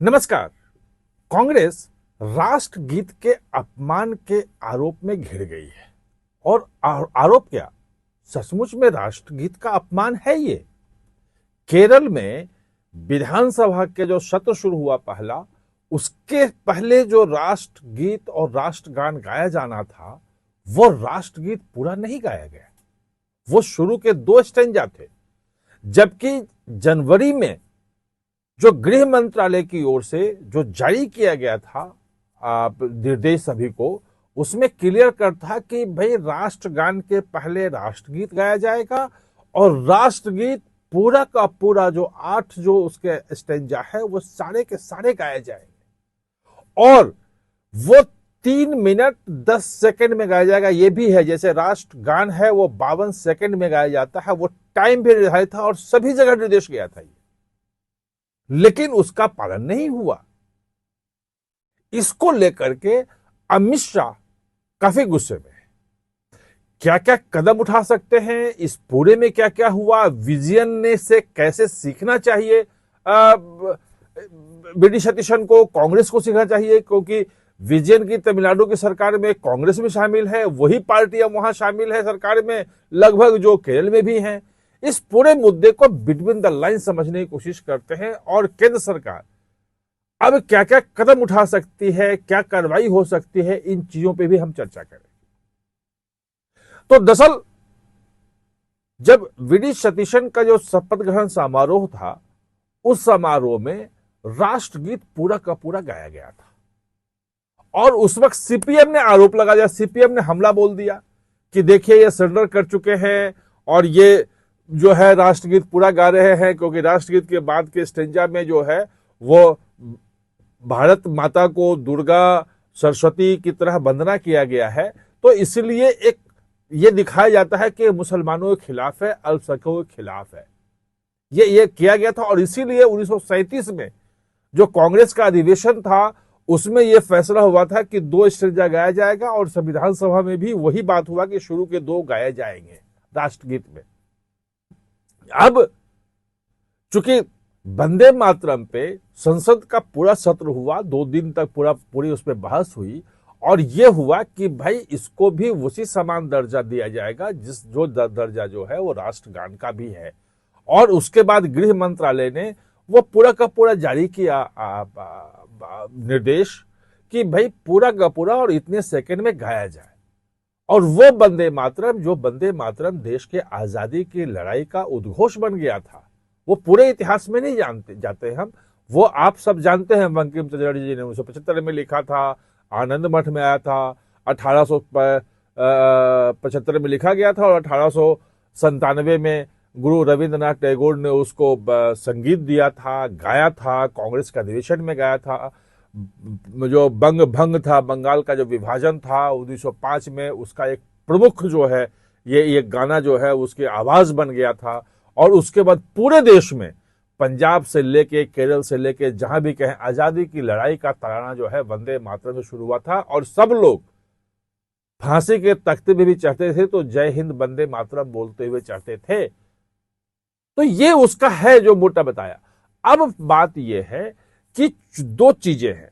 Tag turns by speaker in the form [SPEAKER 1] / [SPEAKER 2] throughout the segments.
[SPEAKER 1] नमस्कार। कांग्रेस राष्ट्रगीत के अपमान के आरोप में घिर गई है और आरोप क्या, सचमुच में राष्ट्रगीत का अपमान है ये। केरल में विधानसभा के जो सत्र शुरू हुआ पहला, उसके पहले जो राष्ट्रगीत और राष्ट्रगान गाया जाना था वो राष्ट्रगीत पूरा नहीं गाया गया। वो शुरू के 2 स्टैंजा थे, जबकि जनवरी में जो गृह मंत्रालय की ओर से जो जारी किया गया था निर्देश सभी को, उसमें क्लियर कर था कि भाई राष्ट्रगान के पहले राष्ट्रगीत गाया जाएगा और राष्ट्रगीत पूरा का पूरा जो 8 जो उसके स्टैंजा है वो सारे के सारे गाए जाएंगे और वो 3 मिनट 10 सेकंड में गाया जाएगा। ये भी है, जैसे राष्ट्रगान है वो 52 सेकंड में गाया जाता है, वो टाइम भी निर्धारित था और सभी जगह निर्देश गया था, लेकिन उसका पालन नहीं हुआ। इसको लेकर के अमित शाह काफी गुस्से में है। क्या क्या कदम उठा सकते हैं, इस पूरे में क्या क्या हुआ, विजयन ने से कैसे सीखना चाहिए, वी.डी. सतीशन को कांग्रेस को सीखना चाहिए, क्योंकि विजयन की तमिलनाडु की सरकार में कांग्रेस में शामिल है, वही पार्टियां वहां शामिल है सरकार में लगभग जो केरल में भी हैं। इस पूरे मुद्दे को बिटवीन द लाइन समझने की कोशिश करते हैं और केंद्र सरकार अब क्या क्या कदम उठा सकती है, क्या कार्रवाई हो सकती है, इन चीजों पे भी हम चर्चा करें। तो दरअसल जब वी.डी. सतीशन का जो शपथ ग्रहण समारोह था, उस समारोह में राष्ट्रगीत पूरा का पूरा गाया गया था और उस वक्त सीपीएम ने आरोप लगा दिया, सीपीएम ने हमला बोल दिया कि देखिए ये सरेंडर कर चुके हैं और ये जो है राष्ट्रगीत पूरा गा रहे हैं, क्योंकि राष्ट्रगीत के बाद के स्टेंजा में जो है वो भारत माता को दुर्गा सरस्वती की तरह वंदना किया गया है। तो इसलिए एक ये दिखाया जाता है कि मुसलमानों के खिलाफ है, अल्पसंख्यकों के खिलाफ है, ये किया गया था। और इसीलिए 1937 में जो कांग्रेस का अधिवेशन था उसमें यह फैसला हुआ था कि 2 स्टेंजा गाया जाएगा और संविधान सभा में भी वही बात हुआ कि शुरू के 2 गाए जाएंगे राष्ट्रगीत में। अब चूंकि वंदे मातरम पे संसद का पूरा सत्र हुआ, 2 दिन तक पूरी उस पर बहस हुई और यह हुआ कि भाई इसको भी उसी समान दर्जा दिया जाएगा जिस जो दर्जा जो है वो राष्ट्रगान का भी है। और उसके बाद गृह मंत्रालय ने वो पूरा का पूरा जारी किया निर्देश कि भाई पूरा का पूरा और इतने सेकंड में गाया जाए। और वो वंदे मातरम, जो वंदे मातरम देश के आजादी की लड़ाई का उद्घोष बन गया था, वो पूरे इतिहास में नहीं जाते हम, वो आप सब जानते हैं। बंकिम चंद्र जी ने 1975 में लिखा था, आनंद मठ में आया था, 1875 में लिखा गया था और 1897 में गुरु रविंद्रनाथ टैगोर ने उसको संगीत दिया था, गाया था, कांग्रेस के अधिवेशन में गाया था। जो बंग भंग था, बंगाल का जो विभाजन था 1905 में, उसका एक प्रमुख जो है ये गाना जो है उसकी आवाज बन गया था। और उसके बाद पूरे देश में पंजाब से लेके केरल से लेके जहां भी कहें आजादी की लड़ाई का तराना जो है वंदे मातरम से शुरू हुआ था और सब लोग फांसी के तख्ते में भी चढ़ते थे तो जय हिंद वंदे मातरम बोलते हुए चढ़ते थे। तो ये उसका है जो मोटा बताया। अब बात यह है कि 2 चीजें हैं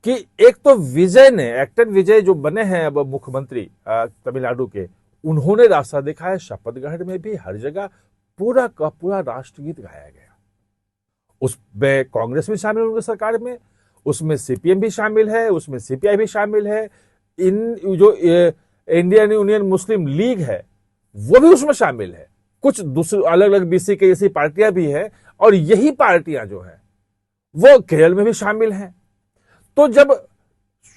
[SPEAKER 1] कि एक तो विजय ने, एक्टर विजय जो बने हैं अब मुख्यमंत्री तमिलनाडु के, उन्होंने रास्ता दिखाया। शपथ ग्रहण में भी हर जगह पूरा का पूरा राष्ट्रगीत गाया गया। उसमें कांग्रेस भी शामिल उनकी सरकार में, उसमें सीपीएम भी शामिल है, उसमें सीपीआई भी शामिल है, इन जो इंडियन यूनियन मुस्लिम लीग है वो भी उसमें शामिल है, कुछ दूसरी अलग अलग बीसी के जैसी पार्टियां भी हैं और यही पार्टियां जो है वो केरल में भी शामिल हैं। तो जब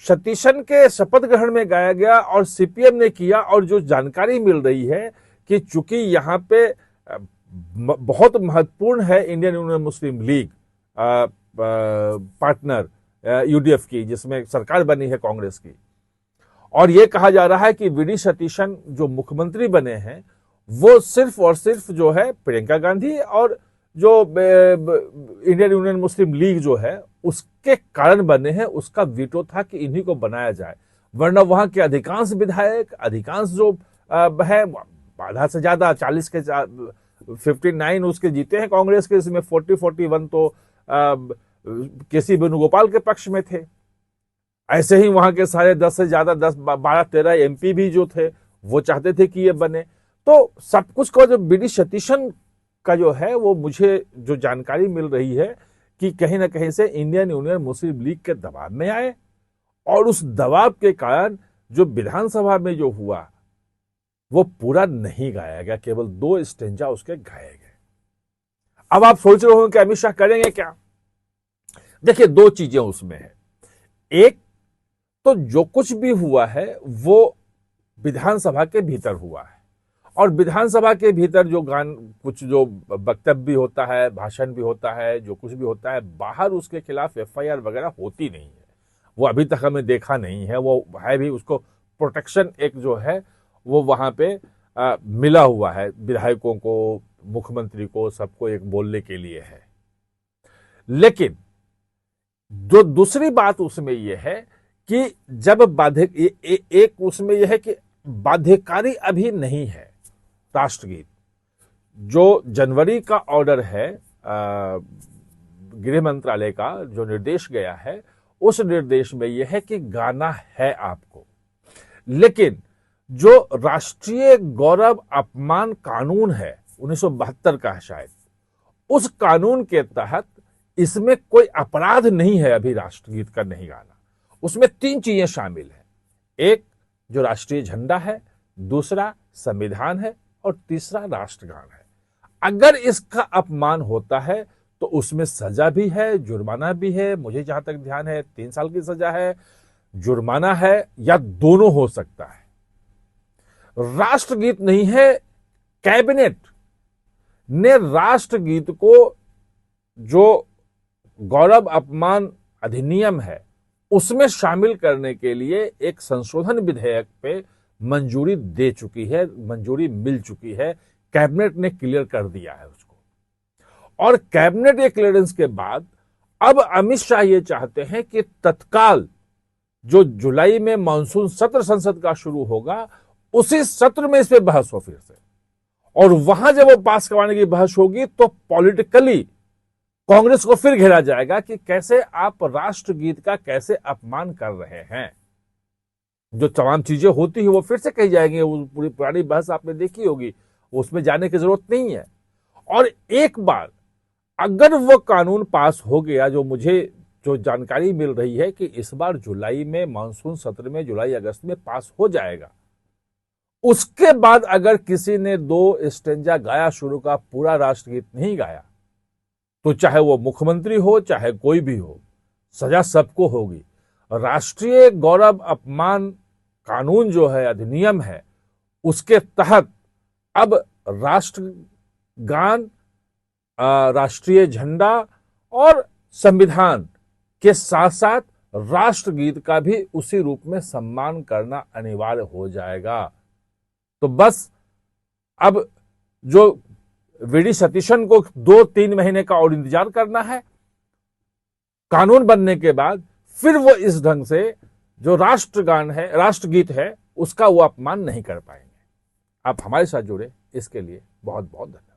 [SPEAKER 1] सतीशन के शपथ ग्रहण में गाया गया और सीपीएम ने किया, और जो जानकारी मिल रही है कि चूंकि यहां पे बहुत महत्वपूर्ण है इंडियन यूनियन मुस्लिम लीग पार्टनर यूडीएफ की, जिसमें सरकार बनी है कांग्रेस की, और यह कहा जा रहा है कि वी.डी. सतीशन जो मुख्यमंत्री बने हैं वो सिर्फ और सिर्फ जो है प्रियंका गांधी और जो इंडियन यूनियन मुस्लिम लीग जो है उसके कारण बने हैं। उसका वीटो था कि इन्हीं को बनाया जाए, वरना वहां के अधिकांश विधायक, अधिकांश जो है आधा से ज्यादा 40 के 59 उसके जीते हैं कांग्रेस के, इसमें 40-41 तो केसी वेणुगोपाल के पक्ष में थे। ऐसे ही वहां के सारे 10 से ज्यादा 10, 12, 13 एमपी भी जो थे वो चाहते थे कि ये बने। तो सब कुछ का जो वी डी सतीशन का जो है वो मुझे जो जानकारी मिल रही है कि कहीं ना कहीं से इंडियन यूनियन मुस्लिम लीग के दबाव में आए और उस दबाव के कारण जो विधानसभा में जो हुआ वो पूरा नहीं गाया गया, केवल 2 स्टेंजा उसके गाए गए। अब आप सोच रहे हो कि अमित शाह करेंगे क्या? देखिए, 2 चीजें उसमें है। एक तो जो कुछ भी हुआ है वो विधानसभा के भीतर हुआ है, और विधानसभा के भीतर जो कुछ जो वक्तव्य भी होता है, भाषण भी होता है, जो कुछ भी होता है, बाहर उसके खिलाफ एफआईआर वगैरह होती नहीं है। वो अभी तक हमें देखा नहीं है। वो है भी उसको प्रोटेक्शन एक जो है वो वहां पे मिला हुआ है, विधायकों को, मुख्यमंत्री को, सबको एक बोलने के लिए है। लेकिन जो दूसरी बात उसमें यह है कि जब एक उसमें यह है कि बाध्यकारी अभी नहीं है राष्ट्रगीत। जो जनवरी का ऑर्डर है गृह मंत्रालय का, जो निर्देश गया है, उस निर्देश में यह है कि गाना है आपको। लेकिन जो राष्ट्रीय गौरव अपमान कानून है 1972 का शायद, उस कानून के तहत इसमें कोई अपराध नहीं है अभी राष्ट्रगीत का नहीं गाना। उसमें 3 चीजें शामिल हैं। एक जो राष्ट्रीय झंडा है, दूसरा संविधान है, और तीसरा राष्ट्रगान है। अगर इसका अपमान होता है तो उसमें सजा भी है, जुर्माना भी है। मुझे जहां तक ध्यान है 3 साल की सजा है, जुर्माना है, या दोनों हो सकता है। राष्ट्रगीत नहीं है। कैबिनेट ने राष्ट्रगीत को जो गौरव अपमान अधिनियम है उसमें शामिल करने के लिए एक संशोधन विधेयक पे मंजूरी दे चुकी है, मंजूरी मिल चुकी है। कैबिनेट ने क्लियर कर दिया है उसको, और कैबिनेट के क्लियरेंस के बाद अब अमित शाह ये चाहते हैं कि तत्काल जो जुलाई में मानसून सत्र संसद का शुरू होगा, उसी सत्र में इस पे बहस हो फिर से, और वहां जब वो पास करवाने की बहस होगी तो पॉलिटिकली कांग्रेस को फिर घेरा जाएगा कि कैसे आप राष्ट्रगीत का कैसे अपमान कर रहे हैं। जो तमाम चीजें होती है वो फिर से कही जाएंगी। वो पूरी पुरानी बहस आपने देखी होगी, उसमें जाने की जरूरत नहीं है। और एक बार अगर वो कानून पास हो गया, जो मुझे जो जानकारी मिल रही है कि इस बार जुलाई में मानसून सत्र में जुलाई अगस्त में पास हो जाएगा, उसके बाद अगर किसी ने 2 स्टेंजा गाया शुरू का, पूरा राष्ट्रगीत नहीं गाया, तो चाहे वो मुख्यमंत्री हो चाहे कोई भी हो, सजा सबको होगी। राष्ट्रीय गौरव अपमान कानून जो है, अधिनियम है, उसके तहत अब राष्ट्रगान, राष्ट्रीय झंडा और संविधान के साथ साथ राष्ट्रगीत का भी उसी रूप में सम्मान करना अनिवार्य हो जाएगा। तो बस अब जो वी डी सतीशन को 2-3 महीने का और इंतजार करना है। कानून बनने के बाद फिर वो इस ढंग से जो राष्ट्रगान है, राष्ट्रगीत है, उसका वो अपमान नहीं कर पाएंगे। आप हमारे साथ जुड़े, इसके लिए बहुत बहुत धन्यवाद।